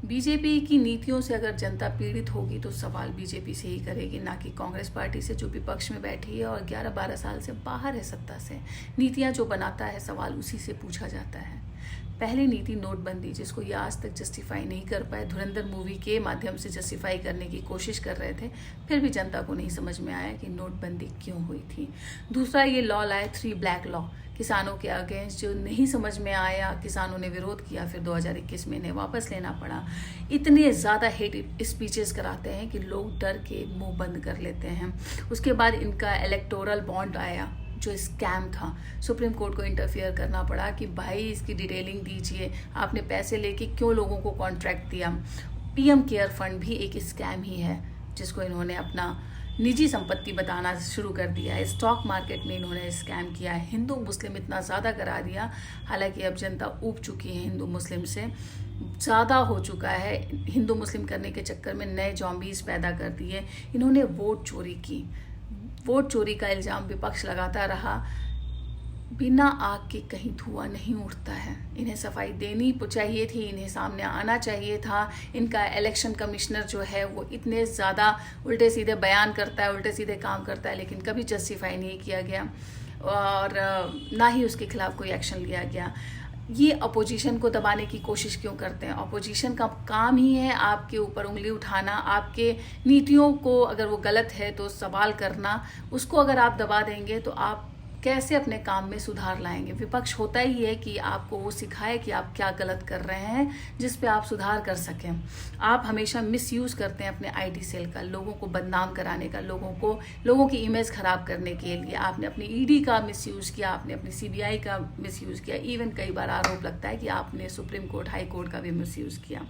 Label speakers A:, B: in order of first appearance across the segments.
A: BJP की नीतियों से अगर जनता पीड़ित होगी तो सवाल बीजेपी से ही करेगी, ना कि कांग्रेस पार्टी से, जो विपक्ष में बैठी है और 11-12 साल से बाहर है सत्ता से। नीतियां जो बनाता है सवाल उसी से पूछा जाता है। पहली नीति नोटबंदी, जिसको ये आज तक जस्टिफाई नहीं कर पाए, धुरंधर मूवी के माध्यम से जस्टिफाई करने की कोशिश कर रहे थे, फिर भी जनता को नहीं समझ में आया कि नोटबंदी क्यों हुई थी। दूसरा ये लॉ लाए 3 ब्लैक लॉ, किसानों के अगेंस्ट, जो नहीं समझ में आया, किसानों ने विरोध किया, फिर 2021 में इन्हें वापस लेना पड़ा। इतने ज़्यादा हेट स्पीचेस कराते हैं कि लोग डर के मुंह बंद कर लेते हैं। उसके बाद इनका इलेक्टोरल बॉन्ड आया जो स्कैम था, सुप्रीम कोर्ट को इंटरफियर करना पड़ा कि भाई इसकी डिटेलिंग दीजिए, आपने पैसे लेके क्यों लोगों को कॉन्ट्रैक्ट दिया। पीएम केयर फंड भी एक स्कैम ही है, जिसको इन्होंने अपना निजी संपत्ति बताना शुरू कर दिया है। स्टॉक मार्केट में इन्होंने स्कैम किया है। हिंदू मुस्लिम इतना ज़्यादा करा दिया, हालांकि अब जनता ऊब चुकी है हिंदू मुस्लिम से, ज़्यादा हो चुका है। हिंदू मुस्लिम करने के चक्कर में नए जॉम्बीज पैदा कर दिए। इन्होंने वोट चोरी की, वोट चोरी का इल्ज़ाम विपक्ष लगाता रहा। बिना आग के कहीं धुआं नहीं उठता है। इन्हें सफाई देनी चाहिए थी, इन्हें सामने आना चाहिए था। इनका इलेक्शन कमिश्नर जो है वो इतने ज़्यादा उल्टे सीधे बयान करता है, उल्टे सीधे काम करता है, लेकिन कभी जस्टिफाई नहीं किया गया और ना ही उसके खिलाफ कोई एक्शन लिया गया। ये अपोजिशन को दबाने की कोशिश क्यों करते हैं? अपोजिशन का काम ही है आपके ऊपर उंगली उठाना, आपके नीतियों को अगर वो गलत है तो सवाल करना। उसको अगर आप दबा देंगे तो आप कैसे अपने काम में सुधार लाएंगे? विपक्ष होता ही है कि आपको वो सिखाए कि आप क्या गलत कर रहे हैं, जिस पे आप सुधार कर सकें। आप हमेशा मिसयूज़ करते हैं अपने आईटी सेल का, लोगों को बदनाम कराने का, लोगों की इमेज खराब करने के लिए। आपने अपनी ईडी का मिसयूज़ किया, आपने अपनी सीबीआई का मिसयूज़ किया, इवन कई बार आरोप लगता है कि आपने सुप्रीम कोर्ट, हाई कोर्ट का भी मिसयूज़ किया।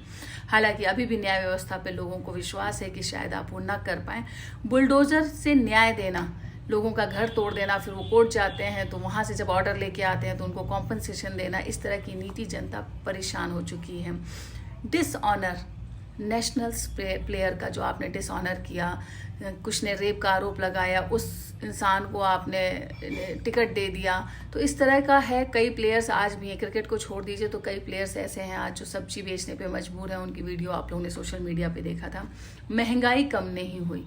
A: हालांकि अभी भी न्याय व्यवस्था पे लोगों को विश्वास है कि शायद आप वो न कर पाएँ। बुलडोजर से न्याय देना, लोगों का घर तोड़ देना, फिर वो कोर्ट जाते हैं तो वहाँ से जब ऑर्डर लेके आते हैं तो उनको कॉम्पनसेशन देना, इस तरह की नीति जनता परेशान हो चुकी है। डिसऑनर, नेशनल प्लेयर का जो आपने डिसऑनर किया, कुछ ने रेप का आरोप लगाया, उस इंसान को आपने टिकट दे दिया, तो इस तरह का है। कई प्लेयर्स आज भी हैं, क्रिकेट को छोड़ दीजिए तो कई प्लेयर्स ऐसे हैं आज जो सब्जी बेचने पे मजबूर हैं। उनकी वीडियो आप लोगों ने सोशल मीडिया पे देखा था। महंगाई कम नहीं हुई।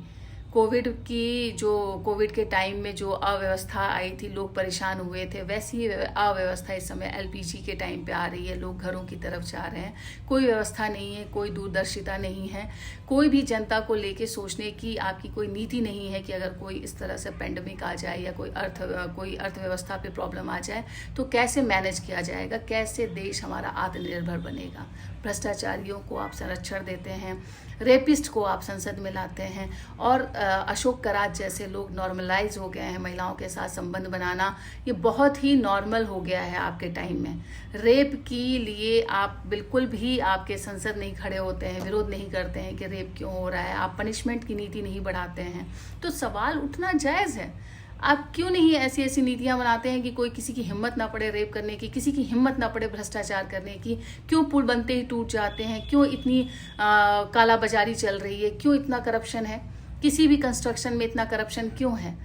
A: कोविड के टाइम में जो अव्यवस्था आई थी, लोग परेशान हुए थे, वैसी ही अव्यवस्था इस समय एलपीजी के टाइम पे आ रही है। लोग घरों की तरफ जा रहे हैं, कोई व्यवस्था नहीं है, कोई दूरदर्शिता नहीं है, कोई भी जनता को लेके सोचने की आपकी कोई नीति नहीं है कि अगर कोई इस तरह से पेंडेमिक आ जाए या कोई अर्थव्यवस्था पे प्रॉब्लम आ जाए तो कैसे मैनेज किया जाएगा, कैसे देश हमारा आत्मनिर्भर बनेगा। भ्रष्टाचारियों को आप संरक्षण देते हैं, रेपिस्ट को आप संसद में लाते हैं, और अशोक करात जैसे लोग नॉर्मलाइज हो गए हैं। महिलाओं के साथ संबंध बनाना ये बहुत ही नॉर्मल हो गया है आपके टाइम में। रेप के लिए आप बिल्कुल भी आपके संसद नहीं खड़े होते हैं, विरोध नहीं करते हैं कि रेप क्यों हो रहा है, आप पनिशमेंट की नीति नहीं बढ़ाते हैं। तो सवाल उठना जायज़ है। आप क्यों नहीं ऐसी ऐसी नीतियां बनाते हैं कि कोई किसी की हिम्मत ना पड़े रेप करने की, किसी की हिम्मत ना पड़े भ्रष्टाचार करने की? क्यों पुल बनते ही टूट जाते हैं? क्यों इतनी कालाबाजारी चल रही है? क्यों इतना करप्शन है? किसी भी कंस्ट्रक्शन में इतना करप्शन क्यों है?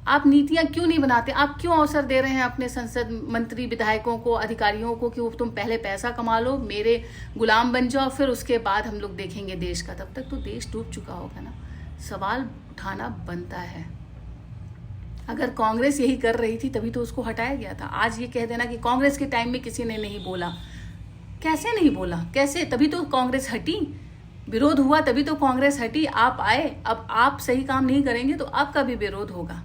A: आप नीतियां क्यों नहीं बनाते? आप क्यों अवसर दे रहे हैं अपने संसद मंत्री, विधायकों को, अधिकारियों को कि तुम पहले पैसा कमा लो, मेरे गुलाम बन जाओ, फिर उसके बाद हम लोग देखेंगे देश का? तब तक तो देश डूब चुका होगा ना। सवाल उठाना बनता है। अगर कांग्रेस यही कर रही थी तभी तो उसको हटाया गया था। आज ये कह देना कि कांग्रेस के टाइम में किसी ने नहीं बोला, कैसे नहीं बोला? कैसे? तभी तो कांग्रेस हटी, विरोध हुआ तभी तो कांग्रेस हटी, आप आए। अब आप सही काम नहीं करेंगे तो आपका भी विरोध होगा।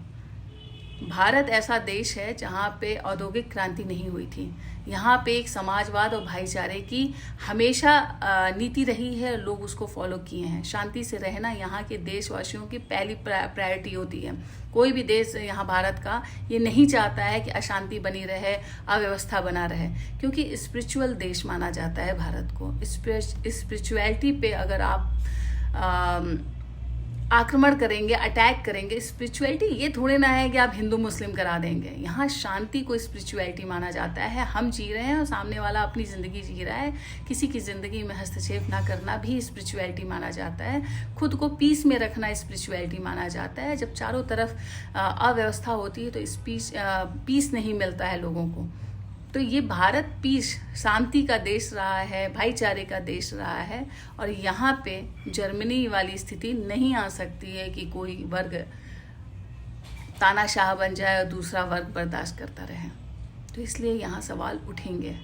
A: भारत ऐसा देश है जहाँ पे औद्योगिक क्रांति नहीं हुई थी। यहाँ पे एक समाजवाद और भाईचारे की हमेशा नीति रही है, लोग उसको फॉलो किए हैं। शांति से रहना यहाँ के देशवासियों की पहली प्रायोरिटी होती है। कोई भी देश यहाँ भारत का ये नहीं चाहता है कि अशांति बनी रहे, अव्यवस्था बना रहे, क्योंकि स्पिरिचुअल देश माना जाता है भारत को। स्पिरिचुअलिटी पे अगर आप आक्रमण करेंगे, अटैक करेंगे, स्पिरिचुअलिटी ये थोड़े ना है कि आप हिंदू मुस्लिम करा देंगे। यहाँ शांति को स्पिरिचुअलिटी माना जाता है। हम जी रहे हैं और सामने वाला अपनी ज़िंदगी जी रहा है, किसी की ज़िंदगी में हस्तक्षेप ना करना भी स्पिरिचुअलिटी माना जाता है। खुद को पीस में रखना स्पिरिचुअलिटी माना जाता है। जब चारों तरफ अव्यवस्था होती है तो पीस नहीं मिलता है लोगों को। तो ये भारत पीस, शांति का देश रहा है, भाईचारे का देश रहा है, और यहाँ पे जर्मनी वाली स्थिति नहीं आ सकती है कि कोई वर्ग तानाशाह बन जाए और दूसरा वर्ग बर्दाश्त करता रहे। तो इसलिए यहाँ सवाल उठेंगे।